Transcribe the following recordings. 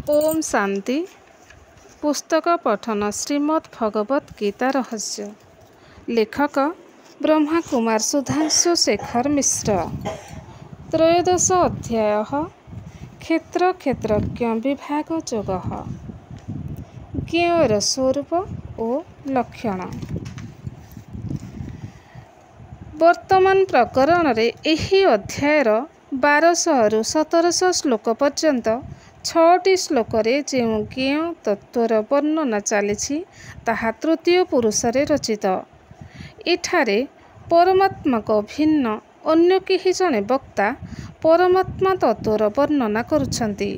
ओम शांति। पुस्तक पठन श्रीमद् भगवत गीता रहस्य। लेखक ब्रह्मा कुमार सुधांशु शेखर मिश्र। त्रयोदश अध्याय क्षेत्र क्षेत्रज्ञ विभाग जोग। ज्ञेयर स्वरूप और लक्षण। वर्तमान प्रकरण रे एही अध्यायर 1200 रु 1700 श्लोक पर्यंत 6टी श्लोक जो ज्ञेय तत्वर वर्णना चली ताहा तृतीय पुरुष रे रचित। एठारे परमात्मा को भिन्न अन्य केही जणे वक्ता परमात्मा तत्वर वर्णना करुछंती।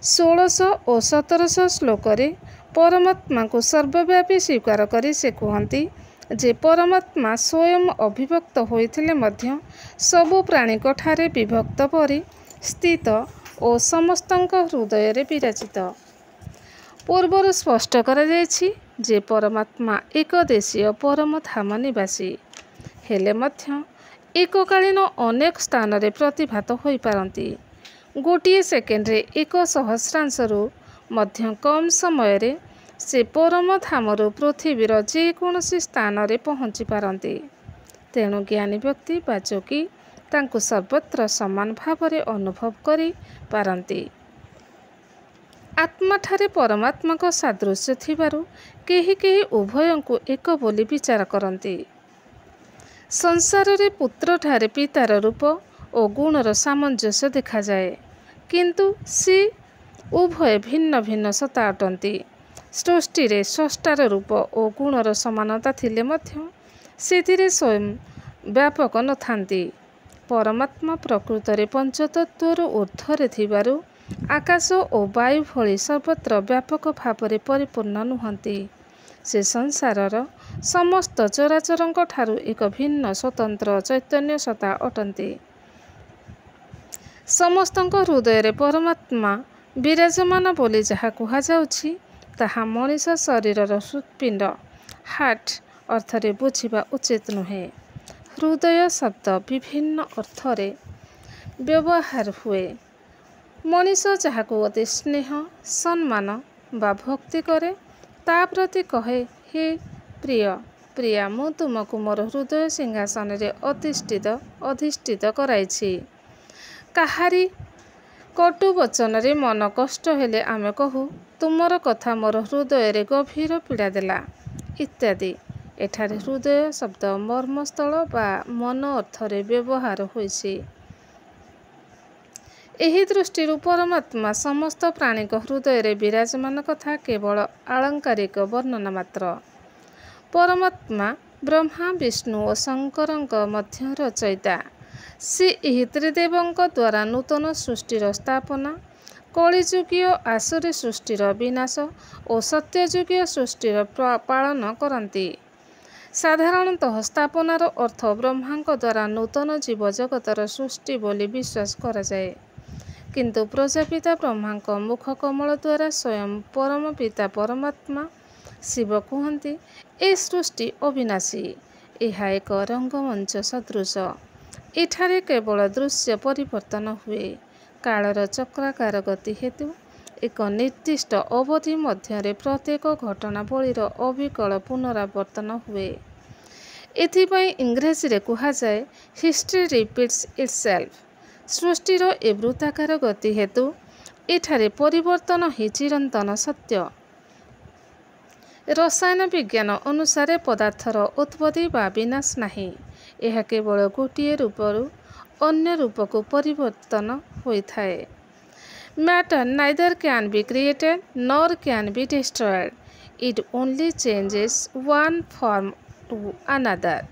1600 और 1700 श्लोक रे परमात्मा को सर्वव्यापी स्वीकार करी से कहती जे परमात्मा स्वयं अभिव्यक्त होइथिले मध्य सबु प्राणी ठारे विभक्त परि स्थित और समस्तंक हृदय रे विराजित। पूर्वर स्पष्ट करा जायछि जे परमात्मा एक देशीय परम धाम निवासी हेले मध्य एककालीन अनेक स्थान रे प्रतिभात होई पारंती। गोटिए सेकेंड रे 1 सहस्रांश रु मध्य कम समय रे से परम धामरु पृथ्वीर जेकोसी स्थान रे पहुँची पारंती। तेणु ज्ञानी व्यक्ति बा जोगी तांकु सर्वत्र समान भावरे अनुभव करी पारंती। आत्मा ठारे परमात्मा को सादृश्य थिबारु केही केही उभयंकु एक बोली विचार करंती। संसार रे पुत्र ठारे पितार रूप और गुणर सामंजस्य देखा जाए, किंतु सी उभय भिन्न भिन्न सत्ता अटंती। सृष्टि रे स्रष्टार रूप और गुणर समानता थिले मध्य सेथिरे स्वयं व्यापक न थांती। परमात्मा प्रकृत रे पंचतत्वर ऊर्ध्वरे थिबारु आकाश और वायु भली सर्वत्र व्यापक भावरे परिपूर्ण नुहंती। से संसारर समस्त चराचरंक ठारु एक भिन्न स्वतंत्र चैतन्य सत्ता अटंती। समस्तंक हृदय रे परमात्मा विराजमान बोली जहा कुहा जाउछि ताहा मनीष शरीरर हृत्पिंड हार्ट अर्थरे बुझिबा उचित नुहे। हृदय शब्द विभिन्न अर्थरे व्यवहार हुए। मनीष जहाकु अति स्नेह सम्मान बा भक्ति करे ता प्रति कहे हे प्रिय प्रिया मु तुमको मोर हृदय सिंहासन रे अधिष्ठित कराइछि। काहारी कटु वचन रे मन कष्ट हेले आमे कहू तुमर कथा मोर हृदय रे गभीर पीड़ा देला इत्यादि। एठारे हृदय शब्द मर्मस्थल बा मन अर्थरे व्यवहार होइछि। एही दृष्टि परमात्मा समस्त प्राणी हृदय रे विराजमान कथा केवल आलंकारिक वर्णना मात्र। परमात्मा ब्रह्मा विष्णु और शंकरंक मध्य रचयिता। से एही त्रिदेवंक द्वारा नूतन सृष्टिर स्थापना, कलिजुगीय आसुरी सृष्टिर विनाश और सत्यजुगीय सृष्टिर पालन करती। साधारणतः स्थापनार अर्थ ब्रह्मांक द्वारा नूतन जीव जगतर सृष्टि बोली विश्वास करा जाए, किंतु प्रजापिता ब्रह्मांक मुख कमल द्वारा स्वयं परम पिता परमात्मा शिव कहती ए सृष्टि अविनाशी। यह एक रंगमंच सदृश। एठारे केवल दृश्य परिवर्तन हुए। कालर चक्राकार गति हेतु एक निर्दिष्ट अवधि मध्य प्रत्येक घटनावलीर अविकल पुनरावर्तन हुए। एथिपाई इंग्रेजी रे कहा जाए हिस्ट्री रिपीट्स इटसेल्फ। सृष्टिर ए वृत्ताकार गति हेतु एठारे परिवर्तन ही चिरंतन सत्य। रसायन विज्ञान अनुसार पदार्थर उत्पत्ति बा विनाश नहीं। यह केवल गोटिए रूपरु अन्य रूप को परिवर्तन होइथाए। Matter neither can be created nor can be destroyed, it only changes one form to another.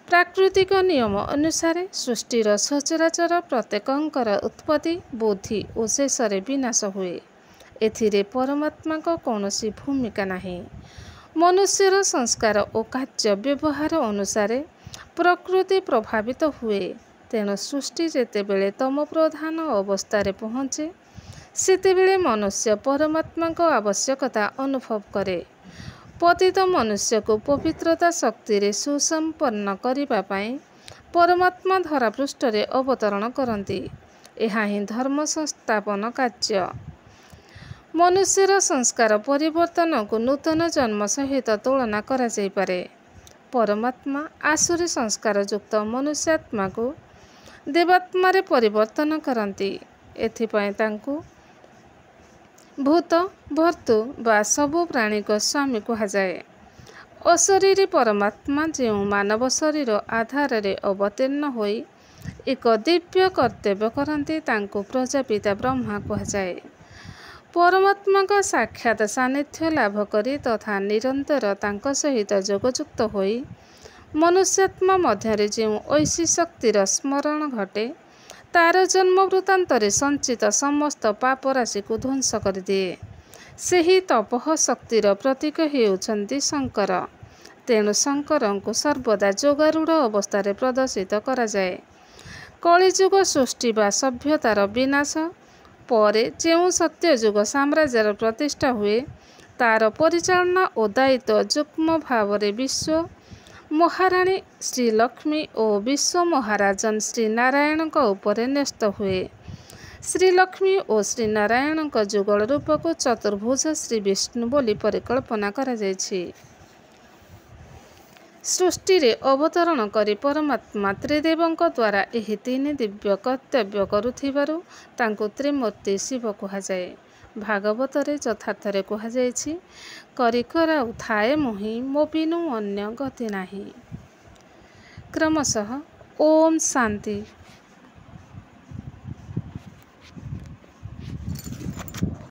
प्राकृतिक नियम अनुसार सृष्टिर सचराचर प्रत्येकंकर उत्पत्ति बुद्धि और शेष विनाश हुए। एथिरे परमात्मा को कौनसी भूमिका नहीं। मनुष्यर संस्कार और कार्य व्यवहार अनुसार प्रकृति प्रभावित हुए। तेणु सृष्टि जेतेबेले तम प्रधान अवस्था पहुँचे सेतेबेले मनुष्य परमात्मा को आवश्यकता अनुभव करे। पतित मनुष्य को पवित्रता शक्ति रे सुसंपन्न करिबा पाई परमात्मा धरापृष्ठ रे अवतरण करती। यह ही धर्म संस्थापन कार्य। ମନୁଷ୍ୟର ସଂସ୍କାର ପରିବର୍ତ୍ତନକୁ ନୂତନ ଜନ୍ମ ସହିତ ତୁଳନା କରାଯାଇପାରେ। ପରମାତ୍ମା ଆସୁରୀ ସଂସ୍କାରଯୁକ୍ତ ମନୁଷ୍ୟାତ୍ମାକୁ ଦେବାତ୍ମାରେ ପରିବର୍ତ୍ତନ କରନ୍ତି। ଏଥିପାଇଁ ତାଙ୍କୁ ଭୂତ ଭର୍ତ୍ତୃ ବା ସବୁ ପ୍ରାଣୀଙ୍କ ସ୍ୱାମୀ କୁହାଯାଏ। ଅଶରୀରୀ ପରମାତ୍ମା ଯେଉଁ ମାନବ ଶରୀର ଆଧାରରେ ଅବତୀର୍ଣ୍ଣ ହୋଇ ଏକ ଦିବ୍ୟ କର୍ତ୍ତବ୍ୟ କରନ୍ତି ତାଙ୍କୁ ପ୍ରଜାପିତା ବ୍ରହ୍ମା କୁହାଯାଏ। ପରମାତ୍ମାଙ୍କ ସାକ୍ଷାତ ସାନ୍ନିଧ୍ୟ ଲାଭ କରି ତଥା ନିରନ୍ତର ତାଙ୍କ ସହିତ ଯୋଗଯୁକ୍ତ ହୋଇ ମନୁଷ୍ୟାତ୍ମା ମଧ୍ୟରେ ଯେଉଁ ଐଶୀ ଶକ୍ତିର ସ୍ମରଣ ଘଟେ ତାର ଜନ୍ମ ବୃତ୍ତାନ୍ତରେ ସଞ୍ଚିତ ସମସ୍ତ ପାପ ରାଶିକୁ ଧ୍ୱଂସ କରିଦିଏ। ସେହି ତପଃ ଶକ୍ତିର ପ୍ରତୀକ ହେଉଛନ୍ତି ଶଙ୍କର। ତେଣୁ ଶଙ୍କରଙ୍କୁ ସର୍ବଦା ଯୋଗାରୂଢ଼ ଅବସ୍ଥାରେ ପ୍ରଦର୍ଶିତ କରାଯାଏ। କଳିଯୁଗ ସୃଷ୍ଟି ବା ସଭ୍ୟତାର ବିନାଶ ପରେ ଯେଉଁ ସତ୍ୟଯୁଗ ସାମ୍ରାଜ୍ୟର ପ୍ରତିଷ୍ଠା ହୁଏ ତାର ପରିଚାଳନା ଓ ଦାୟିତ୍ୱ ଯୁଗ୍ମ ଭାବରେ ବିଶ୍ୱ ମହାରାଣୀ ଶ୍ରୀଲକ୍ଷ୍ମୀ ଓ ବିଶ୍ୱ ମହାରାଜନ ଶ୍ରୀନାରାୟଣଙ୍କ ଉପରେ ନ୍ୟସ୍ତ ହୁଏ। ଶ୍ରୀଲକ୍ଷ୍ମୀ ଓ ଶ୍ରୀନାରାୟଣଙ୍କ ଯୁଗଳ ରୂପକୁ ଚତୁର୍ଭୁଜ ଶ୍ରୀବିଷ୍ଣୁ ବୋଲି ପରିକଳ୍ପନା କରାଯାଇଛି। ସୃଷ୍ଟିରେ ଅବତରଣ କରି ପରମାତ୍ମା ତ୍ରିଦେବଙ୍କ ଦ୍ୱାରା ଏହି ତିନି ଦିବ୍ୟ କର୍ତ୍ତବ୍ୟ କରୁଥିବାରୁ ତାଙ୍କୁ ତ୍ରିମୂର୍ତ୍ତି ଶିବ କୁହାଯାଏ। ଭାଗବତରେ ଯଥାର୍ଥରେ କୁହାଯାଇଛି କରି କରାଉଥାଏ ମୋହି ମୋ ବିନୁ ଅନ୍ୟ ଗତି ନାହିଁ। କ୍ରମଶଃ ଓମ୍ ଶାନ୍ତି।